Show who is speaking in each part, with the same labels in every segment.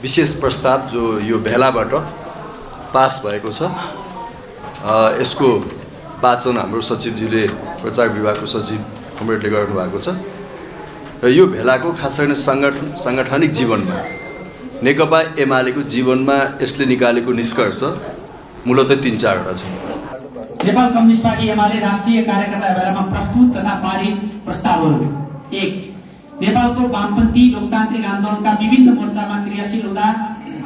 Speaker 1: विशेष प्रस्ताव जो यो भेलाबाट पास भएको छ, यसको वाचन हाम्रो सचिवज्यूले, प्रचार विभागको सचिव कमरेडले गर्नुभएको छ। र यो भेलाको खास गरी सांगठनिक जीवनमा नेकपा एमालेको जीवनमा यसले निकालेको निष्कर्ष मूलतः 3-4 छ।
Speaker 2: नेपाल कम्युनिस्ट पार्टी एमाले राष्ट्रिय कार्यकर्ता भेलामा प्रस्तुत तथा पारित प्रस्तावहरू। 1. नेपालको वामपन्थी लोकतान्त्रिक आन्दोलनका विभिन्न मोर्चामा क्रियाशील हुँदा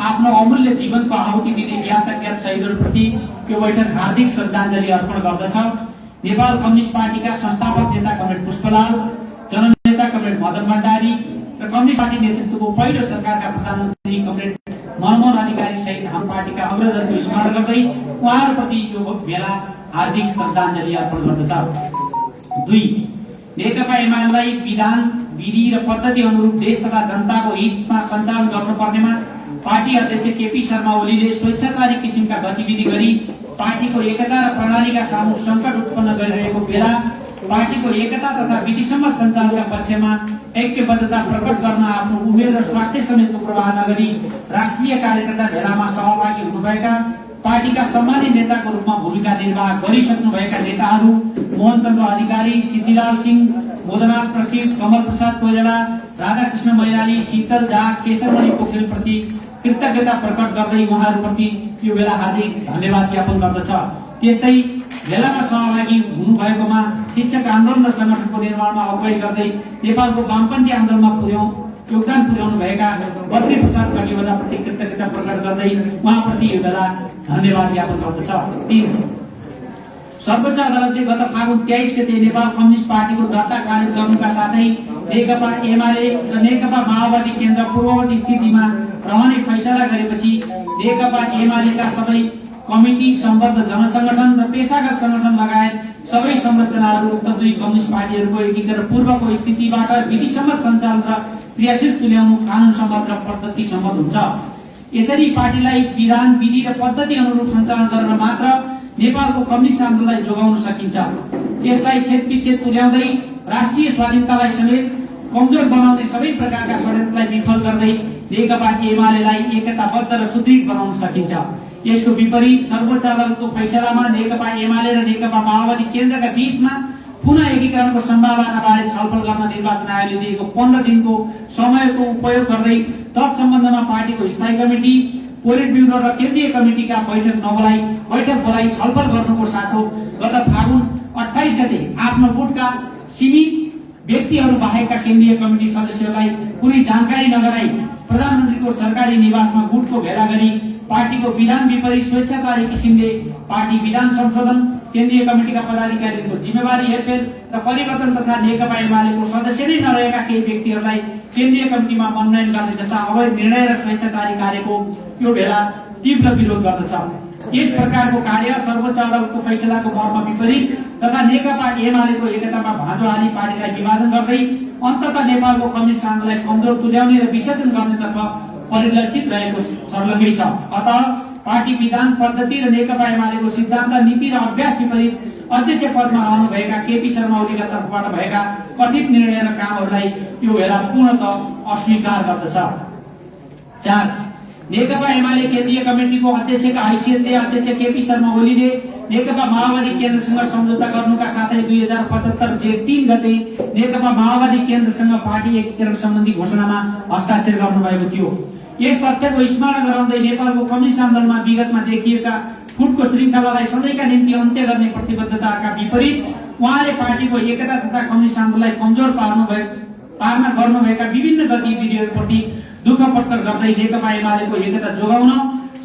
Speaker 2: आफ्नो अमूल्य जीवनको आहुति दिने ज्ञात शहीदहरूप्रति यो बैठक हार्दिक श्रद्धाञ्जली अर्पण गर्दछ। नेपाल कम्युनिस्ट पार्टीका संस्थापक नेता कमरेड पुष्पलाल, जननेता कमरेड मदन भण्डारी र कम्युनिस्ट पार्टी नेतृत्वको पहिलो सरकारका प्रधानमन्त्री कमरेड मनमोहन अधिकारी सहित हाम्रो पार्टीका अग्रजहरूको स्मरण गर्दै उहाँहरूप्रति यो भेला हार्दिक श्रद्धाञ्जली अर्पण गर्दछ। 2. नेकपा एमालेलाई विधान, विधि र पद्धति अनुरूप देश तथा जनताको हितमा सञ्चालन गर्नुपर्नेमा पार्टी अध्यक्ष केपी शर्मा ओलीले स्वेच्छाचारी किसिमका गतिविधि गरी पार्टीको एकता र प्रणालीका सामु सङ्कट उत्पन्न गरिरहेको बेला पार्टीको एकता तथा विधिसम्मत सञ्चालनका पक्षमा ऐक्यबद्धता प्रकट गर्न आफ्नो उमेर र स्वास्थ्य समेतको प्रवाह नगरी राष्ट्रिय कार्यकर्ता भेलामा सहभागी हुनुभएका पार्टीका सम्मानित नेताको रूपमा भूमिका निर्वाह गरिसक्नुभएका नेताहरू मोहनचन्द्र अधिकारी, सिद्धिलाल सिंह, मोदनाथ प्रसिद्ध, कमल प्रसाद कोइराला, राधाकृष्ण मैनाली, शीतल झा, केशरमणि पोखरेल प्रति कृतज्ञता प्रकट गर्दै उहाँहरूप्रति यो बेला हार्दिक धन्यवाद ज्ञापन गर्दछ। त्यस्तै भेलामा सहभागी हुनुभएकोमा शिक्षक आन्दोलन र संगठनको निर्माणमा अगुवाई गर्दै नेपालको वामपन्थी आन्दोलनमा योगदान पुर्याउनु भएका बद्री प्रसाद कटिवदाप्रति कृतज्ञता प्रकट गर्दै उहाँप्रति यो बेला धन्यवाद ज्ञापन गर्दछ। 3. सर्वोच्च अदालतले गत फागुन 23 गते नेपाल कम्युनिस्ट पार्टीको दर्ता खारिज गर्नुका साथै नेकपा एमाले र नेकपा माओवादी केन्द्र पूर्ववर्ती स्थितिमा रहने फैसला गरेपछि नेकपा एमालेका सबै कमिटी, सम्बद्ध जनसंगठन र पेशागत संगठन लगायत सबै संरचनाहरू उक्त दुई कम्युनिस्ट पार्टीहरूको एकीकरण पूर्वको स्थितिबाट विधिसम्मत सञ्चालन र क्रियाशील तुल्याउनु कानूनसम्मत र पद्धति सम्मत हुन्छ। यसरी पार्टीलाई विधान, विधि र पद्धति अनुरूप सञ्चालन गरेर मात्र नेपालको कम्युनिस्ट आन्दोलनलाई जोगाउन सकिन्छ। यसलाई छेदविच्छेद तुल्याउँदै राष्ट्रिय स्वाधीनतालाई समेत कमजोर बनाउने सबै प्रकारका षड्यन्त्रलाई विफल गर्दै नेकपा एमालेलाई एकताबद्ध र सुदृढ बनाउन सकिन्छ। यसको विपरीत सर्वोच्च अदालतको फैसलामा नेकपा एमाले र नेकपा माओवादी केन्द्रका बीचमा पुनः एकीकरणको सम्भावना बारे छलफल गर्न निर्वाचन आयोगले दिएको 15 दिनको समयको उपयोग गर्दै तत्सम्बन्धमा पार्टीको स्थायी कमिटी, पोलिट ब्युरो र केन्द्रीय कमिटीका बैठक बोलाई छलफल गर्नुको साटो गत फागुन 28 गते आफ्नो गुटका सीमित व्यक्तिहरू बाहेकका केन्द्रीय कमिटी सदस्यहरूलाई कुनै जानकारी नगराई प्रधानमन्त्रीको सरकारी निवासमा गुटको भेला गरी पार्टीको विधान विपरीत स्वेच्छाचारी किसिमले पार्टी विधान संशोधन, केन्द्रीय कमिटीका पदाधिकारीको जिम्मेवारी हेरफेर र परिवर्तन तथा नेकपा एमालेको सदस्य नै नरहेका केही व्यक्तिहरूलाई केन्द्रीय कमिटीमा मनोनयन गर्ने जस्ता अवैध निर्णय र स्वेच्छाचारी कार्यको यो भेला तीव्र विरोध गर्दछ। यस प्रकारको कार्य सर्वोच्च अदालतको फैसलाको मर्म विपरीत तथा नेकपा एमालेको एकतामा भाँजो हाली पार्टीलाई विभाजन गर्दै अन्ततः नेपालको कम्युनिस्ट आन्दोलनलाई कमजोर तुल्याउने र विसर्जन गर्नेतर्फ परिलक्षित रहेको सर्लङ्गै छ। अतः पार्टी विधान, पद्धति र नेकपा एमालेको सिद्धान्त, नीति र अभ्यास विपरीत अध्यक्ष पदमा रहनुभएका केपी शर्मा ओलीका तर्फबाट भएका कथित निर्णय र कामहरूलाई यो भेला पूर्णतः अस्वीकार गर्दछ। 4. नेकपा एमाले केन्द्रीय कमिटीको अध्यक्षका हैसियतले अध्यक्ष केपी शर्मा ओलीले नेकपा माओवादी केन्द्रसँग सम्झौता गर्नुका साथै 2075 जेठ 3 गते नेकपा माओवादी केन्द्रसँग पार्टी एकीकरण सम्बन्धी घोषणामा हस्ताक्षर गर्नुभएको थियो। यस तथ्यको स्मरण गराउँदै नेपालको कम्युनिस्ट आन्दोलनमा विगतमा देखिएका फुटको श्रृङ्खलालाई सधैँका निम्ति अन्त्य गर्ने प्रतिबद्धताका विपरीत उहाँले पार्टीको एकता तथा कम्युनिस्ट आन्दोलनलाई कमजोर पार्न गर्नुभएका विभिन्न गतिविधिहरूप्रति दुःख प्रकट गर्दै नेकपा एमालेको एकता जोगाउन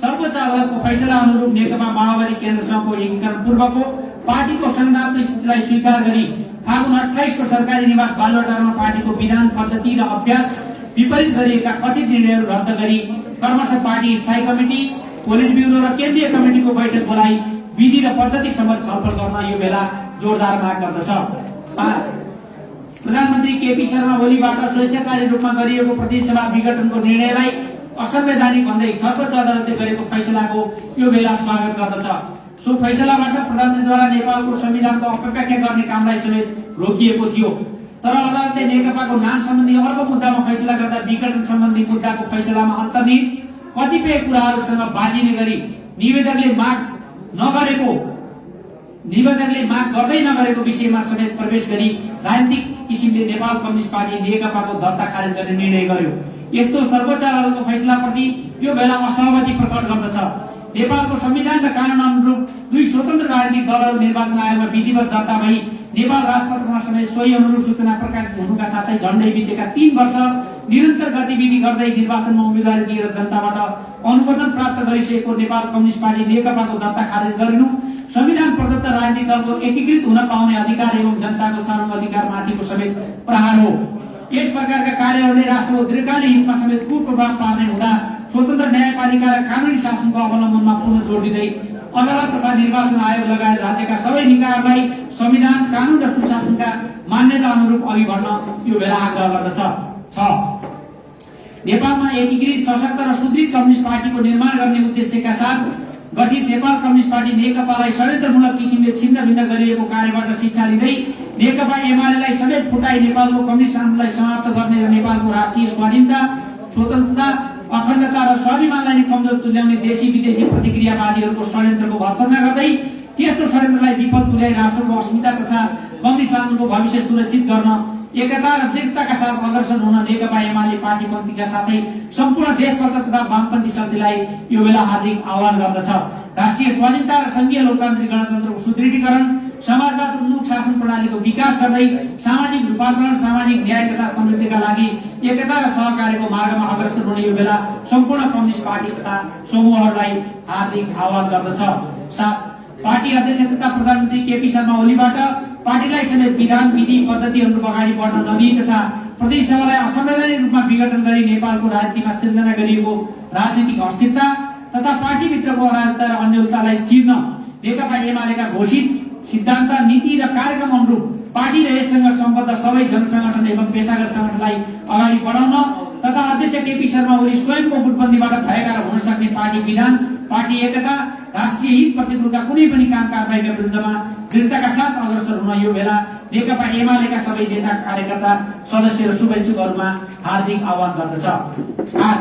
Speaker 2: सर्वोच्च अदालतको फैसला अनुरूप नेकपा माओवादी केन्द्रसँगको एकीकरण पूर्वको पार्टीको संघात्मक स्थितिलाई स्वीकार गरी फागुन 28 को सरकारी निवास बालुवाटारमा पार्टीको विधान, पद्धति र अभ्यास विपरीत गरिएका कथित निर्णयहरू रद्द गरी क्रमशः पार्टी स्थायी कमिटी, पोलिट ब्युरो र केन्द्रीय कमिटीको बैठक बोलाई विधि र पद्धति सम्बन्धी छलफल गर्न यो बेला जोरदार माग गर्दछ। 5. प्रधानमन्त्री केपी शर्मा ओलीबाट स्वेच्छाचारी रूपमा गरिएको प्रतिनिधि सभा विघटनको निर्णयलाई असंवैधानिक भन्दै सर्वोच्च अदालतले गरेको फैसलाको यो बेला स्वागत गर्दछ। सो फैसलाबाट प्रधानमन्त्रीद्वारा नेपालको संविधानको अपव्याख्या गर्ने कामलाई समेत रोकिएको थियो। तर अदालतले नेकपाको नाम सम्बन्धी अर्को मुद्दामा फैसला गर्दा विघटन सम्बन्धी मुद्दाको फैसलामा अन्तर्निहित कतिपय कुराहरूसँग बाजिने गरी निवेदकले माग गर्दै नगरेको विषयमा समेत प्रवेश गरी राजनीतिक किसिमले नेपाल कम्युनिस्ट पार्टी नेकपाको दर्ता खारेज गर्ने निर्णय गर्यो। यस्तो सर्वोच्च अदालतको फैसलाप्रति यो बेला असहमति प्रकट गर्दछ। नेपालको संविधान र कानून अनुरूप दुई स्वतन्त्र राजनीतिक दलहरू निर्वाचन आयोगमा विधिवत दर्ता भई नेपाल राजपत्रमा समेत सोही अनुरूप सूचना प्रकाशित हुनुका साथै झण्डै बितेका 3 वर्ष निरन्तर गतिविधि गर्दै निर्वाचनमा उम्मेदवारी दिएर जनताबाट अनुमोदन प्राप्त गरिसकेको नेपाल कम्युनिस्ट पार्टी नेकपाको दर्ता खारेज गरिनु संविधान प्रदत्त राजनीतिक दलको एकीकृत हुन पाउने अधिकार एवं जनताको सार्वधिकार माथिको समेत प्रहार हो। यस प्रकारका कार्यहरूले राष्ट्रको दीर्घकालीन हितमा समेत कुप्रभाव पार्ने हुँदा स्वतन्त्र न्यायपालिका र कानुनी शासनको अवलम्बनमा पुनः जोड दिँदै अदालत तथा निर्वाचन आयोग लगायत राज्यका सबै निकायहरूलाई संविधान, कानुन र सुशासनका मान्यता अनुरूप अघि बढ्न यो बेला आग्रह गर्दछ। 6 नेपालमा एकीकृत सशक्त र सुदृढ कम्युनिस्ट पार्टीको निर्माण गर्ने उद्देश्यका साथ गठित नेपाल कम्युनिस्ट पार्टी नेकपालाई षड्यन्त्रमूलक किसिमले छिन्नभिन्न गरिएको कार्यबाट शिक्षा लिँदै नेकपा एमालेलाई समेत फुटाई नेपालको कम्युनिस्ट आन्दोलनलाई समाप्त गर्ने र नेपालको राष्ट्रिय स्वाधीनता, स्वतन्त्रता, अखण्डता र स्वाभिमानलाई कमजोर तुल्याउने देशी विदेशी प्रतिक्रियावादीहरूको षड्यन्त्रको भर्त्सना गर्दै त्यस्तो षड्यन्त्रलाई विफल तुल्याई राष्ट्रको अस्मिता तथा कम्युनिस्ट आन्दोलनको भविष्य सुरक्षित गर्न एकता र दृढताका साथ अग्रसर हुन नेकपा एमाले पार्टीपन्थीका साथै सम्पूर्ण देशभक्त तथा वामपन्थी शक्तिलाई यो बेला हार्दिक आह्वान गर्दछ। राष्ट्रिय स्वाधीनता र संघीय लोकतान्त्रिक गणतन्त्रको सुदृढीकरण, समाजवाद उन्मुख शासन प्रणालीको विकास गर्दै सामाजिक रूपान्तरण, सामाजिक न्याय तथा समृद्धिका लागि एकता र सहकार्यको मार्गमा अग्रसर हुने यो बेला सम्पूर्ण कम्युनिस्ट पार्टी तथा समूहहरूलाई हार्दिक आह्वान गर्दछ। 7 पार्टी अध्यक्ष तथा प्रधानमन्त्री केपी शर्मा ओलीबाट पार्टीलाई समेत विधान, विधि, पद्धतिहरू अगाडि बढ्न नदिई तथा प्रदेश सभालाई असंवैधानिक रूपमा विघटन गरी नेपालको राजनीतिमा सिर्जना गरिएको राजनीतिक अस्थिरता तथा पार्टीभित्रको अराजकता र अन्यलतालाई चिर्न नेकपा एमालेका घोषित सिद्धान्त, नीति र कार्यक्रम अनुरूप पार्टी र यससँग सम्बद्ध सबै जनसंगठन एवं पेशागत संगठनलाई अगाडि बढाउन तथा अध्यक्ष केपी शर्मा ओली स्वयंको गुटबन्दीबाट भएका र हुन सक्ने पार्टी विधान, पार्टी एकता, राष्ट्रिय हित प्रतिकूलका कुनै पनि काम कारबाहीका विरुद्धमा दृढताका साथ अग्रसर हुन यो बेला नेकपा एमालेका सबै नेता, कार्यकर्ता, सदस्य र शुभेच्छुकहरूमा हार्दिक आह्वान गर्दछ। 8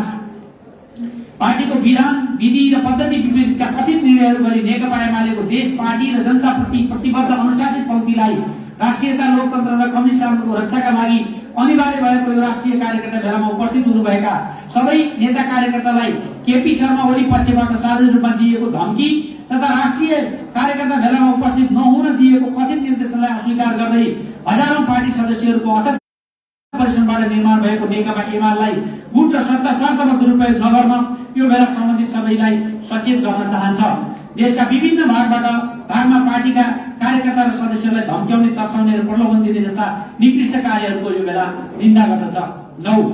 Speaker 2: पार्टीको विधान, विधि र पद्धति विपरीतका कथित निर्णयहरू गरी नेकपा एमालेको देश, पार्टी र जनताप्रति प्रतिबद्ध अनुशासित पङ्क्तिलाई राष्ट्रियता, लोकतन्त्र र कम्युनिस्ट आन्दोलनको रक्षाका लागि अनिवार्य भएको यो राष्ट्रिय कार्यकर्ता भेलामा उपस्थित हुनुभएका सबै नेता कार्यकर्तालाई केपी शर्मा ओली पक्षबाट सार्वजनिक रूपमा दिएको धम्की तथा राष्ट्रिय कार्यकर्ता भेलामा उपस्थित नहुन दिएको कथित निर्देशनलाई अस्वीकार गर्दै हजारौं पार्टी सदस्यहरूको अथक परिश्रमबाट निर्माण भएको नेकपा एमालेलाई गुट र सत्ता स्वार्थमा दुरुपयोग नगर्न यो बेला सम्बन्धित सबैलाई सचेत गर्न चाहन्छ। देशका विभिन्न भागमा पार्टीका कार्यकर्ता र सदस्यहरूलाई धम्क्याउने, तर्साउने र प्रलोभन दिने जस्ता निकृष्ट कार्यहरूको यो बेला निन्दा गर्दछ। 9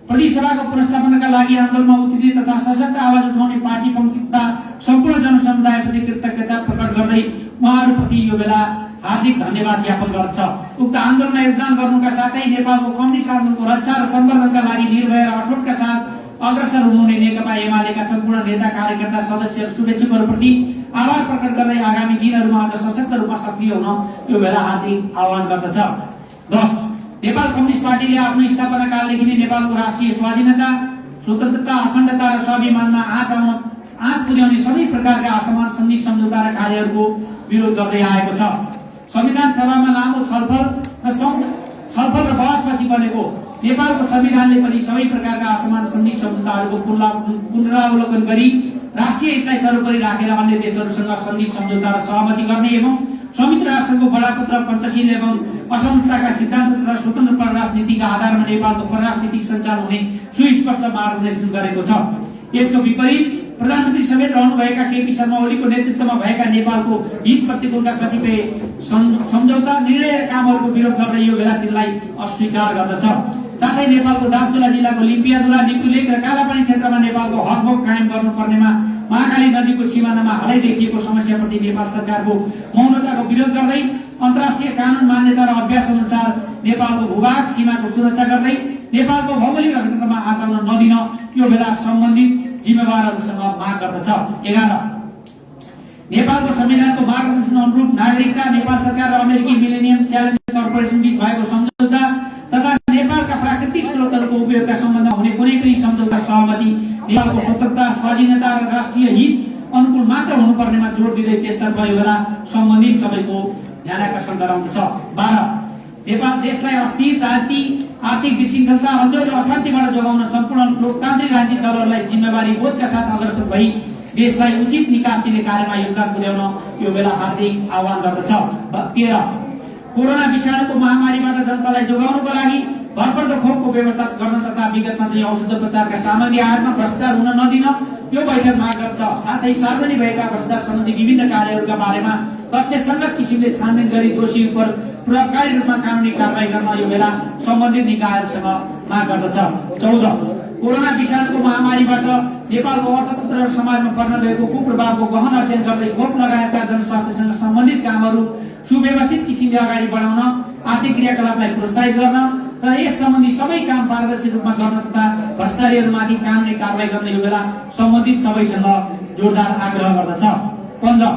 Speaker 2: प्रदेश सभाको पुनर्स्थापनाका लागि आन्दोलनमा उत्रिने तथा सशक्त आवाज उठाउने पार्टी पङ्क्ति तथा सम्पूर्ण जनसमुदायप्रति कृतज्ञता प्रकट गर्दै उहाँहरूप्रति यो बेला हार्दिक धन्यवाद ज्ञापन गर्छ। उक्त आन्दोलनमा योगदान गर्नुका साथै नेपालको कम्युनिस्ट आन्दोलनको रक्षा र सम्वर्धनका लागि निर्भय र अठोटका साथ अग्रसर हुनुहुने नेकपा एमालेका सम्पूर्ण नेता, कार्यकर्ता, सदस्य र शुभेच्छुकहरूप्रति आभार प्रकट गर्दै आगामी दिनहरूमा अझ सशक्त रूपमा सक्रिय हुन यो बेला हार्दिक आह्वान गर्दछ। 10 नेपाल कम्युनिस्ट पार्टीले आफ्नो स्थापना कालदेखि नै नेपालको राष्ट्रिय स्वाधीनता, स्वतन्त्रता, अखण्डता र स्वाभिमानमा आँच पुर्याउने सबै प्रकारका असमान सन्धि, सम्झौता र कार्यहरूको विरोध गर्दै आएको छ। संविधान सभामा लामो छलफल र बहसपछि बनेको नेपालको संविधानले पनि सबै प्रकारका असमान सन्धि, सम्झौताहरूको पुनरावलोकन गरी राष्ट्रिय हितलाई सर्वोपरि राखेर अन्य देशहरूसँग सन्धि, सम्झौता र सहमति गर्ने एवं संयुक्त राष्ट्रसङ्घको बडापत्र, पञ्चशील एवं असहिष्णुताका सिद्धान्त तथा स्वतन्त्र परराष्ट्र नीतिका आधारमा नेपालको परराष्ट्र नीति सञ्चालन हुने सुस्पष्ट मार्गदर्शन गरेको छ। यसको विपरीत प्रधानमन्त्री समेत रहनुभएका केपी शर्मा ओलीको नेतृत्वमा भएका नेपालको हित प्रतिकूलका कतिपय सम्झौता, निर्णय र कामहरूको विरोध गर्दै यो बेला तिनलाई अस्वीकार गर्दछ। साथै नेपालको दार्चुला जिल्लाको लिम्पियादुला, निकुलेक र कालापानी क्षेत्रमा नेपालको हकभोग कायम गर्नुपर्नेमा महाकाली नदीको सिमानामा हालै देखिएको समस्याप्रति नेपाल सरकारको मौनताको विरोध गर्दै अन्तर्राष्ट्रिय कानुन, मान्यता र अभ्यास अनुसार नेपालको भूभाग सीमाको सुरक्षा गर्दै नेपालको भौगोलिक अखण्डतामा आँचाउन नदिन यो बेला सम्बन्धित जिम्मेवारहरूसँग माग गर्दछ। 11 नेपालको संविधानको मार्गदर्शन अनुरूप नागरिकता, नेपाल सरकार र अमेरिकी मिलेनियम च्यालेन्ज कर्पोरेसन बीच भएको सम्झौता नेपालको स्वतन्त्रता, स्वाधीनता र राष्ट्रिय हित अनुकूल मात्र हुनुपर्नेमा जोड दिँदै त्यसतर्फ यो बेला सम्बन्धित सबैको ध्यान आकर्षण गराउँदछ। 12 नेपाल देशलाई अस्थिर राजनीति, आर्थिक विशृङ्खलता, अन्य र अशान्तिबाट जोगाउन सम्पूर्ण लोकतान्त्रिक राजनीतिक दलहरूलाई जिम्मेवारी बोधका साथ अग्रसर भई देशलाई उचित निकास दिने कार्यमा योगदान पुर्याउन यो बेला हार्दिक आह्वान गर्दछ। 13 कोरोना विषाणुको महामारीबाट जनतालाई जोगाउनको लागि भरपर्दो खोपको व्यवस्था गर्न तथा विगतमा चाहिँ औषधोपचारका सामग्री आयातमा भ्रष्टाचार हुन नदिन यो बैठक माग गर्छ। साथै सार्वजनिक भएका भ्रष्टाचार सम्बन्धी विभिन्न कार्यहरूका बारेमा तथ्यसङ्गत किसिमले छानबिन गरी दोषी उप प्रभावकारी रूपमा कानुनी कारबाही गर्न यो बेला सम्बन्धित निकायहरूसँग माग गर्दछ। 14 कोरोना विषाणुको महामारीबाट नेपालको अर्थतन्त्र र समाजमा पर्न गएको कुप्रभावको गहन अध्ययन गर्दै खोप लगायतका जनस्वास्थ्यसँग सम्बन्धित कामहरू सुव्यवस्थित किसिमले अगाडि बढाउन, आर्थिक क्रियाकलापलाई प्रोत्साहित गर्न र यस सम्बन्धी सबै काम पारदर्शी रूपमा गर्न तथा भ्रष्टाचारीहरूमाथि कानुनी कारबाही गर्न यो बेला सम्बन्धित सबैसँग जोरदार आग्रह गर्दछ। 15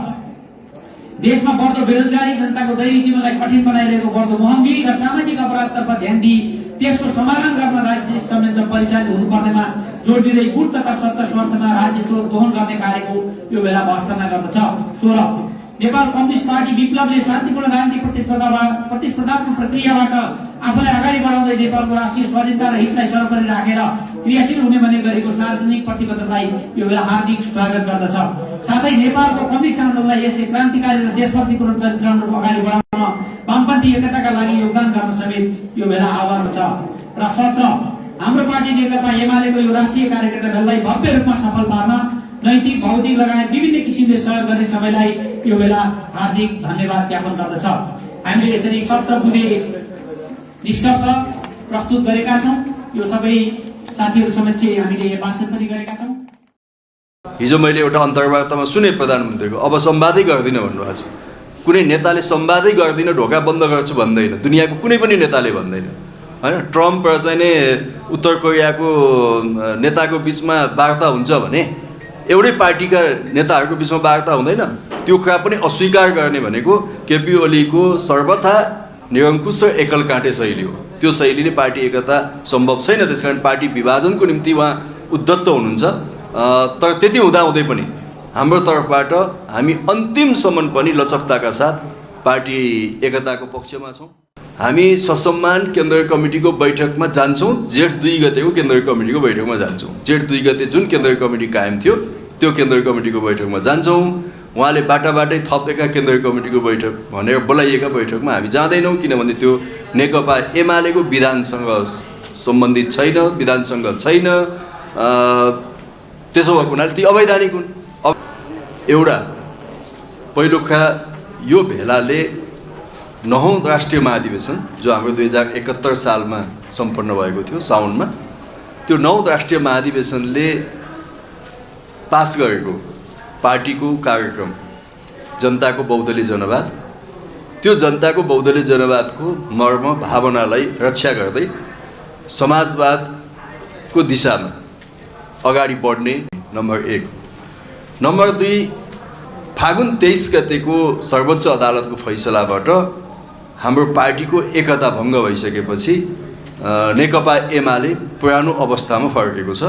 Speaker 2: देशमा बढ्दो बेरोजगारी, जनताको दैनिक जीवनलाई कठिन बनाइरहेको बढ्दो महँगी र सामाजिक अपराधतर्फ ध्यान दिई त्यसको समाधान गर्न राज्य संयन्त्र परिचालित हुनुपर्नेमा जोड दिँदै गुण तथा सत्ता स्वार्थमा राज्य स्रोत दोहन गर्ने कार्यको यो बेला भर्त्सना गर्दछ। 16 नेपाल कम्युनिस्ट पार्टी विप्लवले शान्तिपूर्ण राजनीतिक प्रतिस्पर्धात्मक प्रक्रियाबाट आफूलाई अगाडि बढाउँदै नेपालको राष्ट्रिय स्वाधीनता र हितलाई सर्वोपरि राखेर क्रियाशील हुने भन्ने गरेको सार्वजनिक प्रतिबद्धतालाई यो बेला हार्दिक स्वागत गर्दछ। साथै नेपालको कम्युनिस्ट आन्दोलनलाई यसले क्रान्तिकारी र देशभक्तिपूर्ण चरित्रहरू अगाडि बढाउन वामपन्थी एकताका लागि योगदान गर्न समेत यो बेला आह्वान छ। र 17 हाम्रो पार्टी नेकपा एमालेको यो राष्ट्रिय कार्यकर्ता भेललाई भव्य रूपमा सफल पार्न नैतिक, भौतिक लगायत विभिन्न किसिमले सहयोग गर्ने सबैलाई यो बेला हार्दिक धन्यवाद ज्ञापन गर्दछ। हामीले यसरी 17 बुँदे निष्कर्ष प्रस्तुत गरेका छौँ। यो सबै साथीहरू समक्ष हामीले वाचन पनि गरेका छौँ।
Speaker 1: हिजो मैले एउटा अन्तर्वार्तामा सुने प्रधानमन्त्रीको अब संवादै गर्दिन भन्नुभएको छ। कुनै नेताले संवादै गर्दिन, ढोका बन्द गर्छु भन्दैन, दुनियाँको कुनै पनि नेताले भन्दैन हैन। ट्रम्प र चाहिँ नै उत्तर कोरियाको नेताको बिचमा वार्ता हुन्छ भने एउटै पार्टीका नेताहरूको बिचमा वार्ता हुँदैन। त्यो कुरा पनि अस्वीकार गर्ने भनेको केपी ओलीको सर्वथा निरङ्कुश र एकल काँटे शैली हो। त्यो शैलीले पार्टी एकता सम्भव छैन। त्यसकारण पार्टी विभाजनको निम्ति उहाँ उद्धत हुनुहुन्छ। तर त्यति हुँदाहुँदै पनि हाम्रो तर्फबाट हामी अन्तिमसम्म पनि लचकताका साथ पार्टी एकताको पक्षमा छौँ। हामी ससम्मान केन्द्रीय कमिटीको बैठकमा जान्छौँ। जेठ 2 गतेको केन्द्रीय कमिटीको बैठकमा जान्छौँ। जेठ 2 गते जुन केन्द्रीय कमिटी कायम थियो त्यो केन्द्रीय कमिटीको बैठकमा जान्छौँ। उहाँले बाटाबाटै थपेका केन्द्रीय कमिटीको बैठक भनेर बोलाइएका बैठकमा हामी जाँदैनौँ, किनभने त्यो नेकपा एमालेको विधानसँग सम्बन्धित छैन, विधानसँग छैन। त्यसो भएको हुनाले ती अवैधानिक हुन्। अब एउटा पहिलो कुरा, यो भेलाले 9औं राष्ट्रिय महाधिवेशन जो हाम्रो 2071 सालमा सम्पन्न भएको थियो साउनमा, त्यो 9औं राष्ट्रिय महाधिवेशनले पास गरेको पार्टीको कार्यक्रम जनताको बहुदलीय जनवाद, त्यो जनताको बहुदलीय जनवादको मर्म भावनालाई रक्षा गर्दै समाजवादको दिशामा अगाडि बढ्ने नम्बर 1। नम्बर 2, फागुन 23 गतेको सर्वोच्च अदालतको फैसलाबाट हाम्रो पार्टीको एकता भङ्ग भइसकेपछि नेकपा एमाले पुरानो अवस्थामा फर्केको छ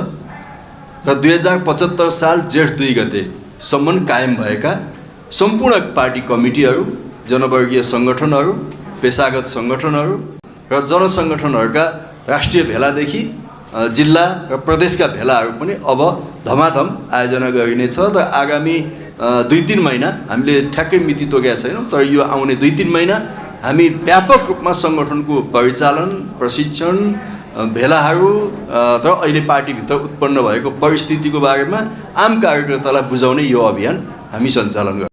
Speaker 1: र 2075 साल जेठ 2 गतेसम्म कायम भएका सम्पूर्ण पार्टी कमिटीहरू, जनवर्गीय सङ्गठनहरू, पेसागत सङ्गठनहरू र जनसङ्गठनहरूका राष्ट्रिय भेलादेखि जिल्ला र प्रदेशका भेलाहरू पनि अब धमाधम आयोजना गरिनेछ। र आगामी 2-3 महिना हामीले ठ्याक्कै मिति तोकेका छैनौँ, तर यो आउने 2-3 महिना हामी व्यापक रूपमा सङ्गठनको परिचालन, प्रशिक्षण, भेलाहरू र अहिले पार्टीभित्र उत्पन्न भएको परिस्थितिको बारेमा आम कार्यकर्तालाई बुझाउने यो अभियान हामी सञ्चालन गर्छौँ।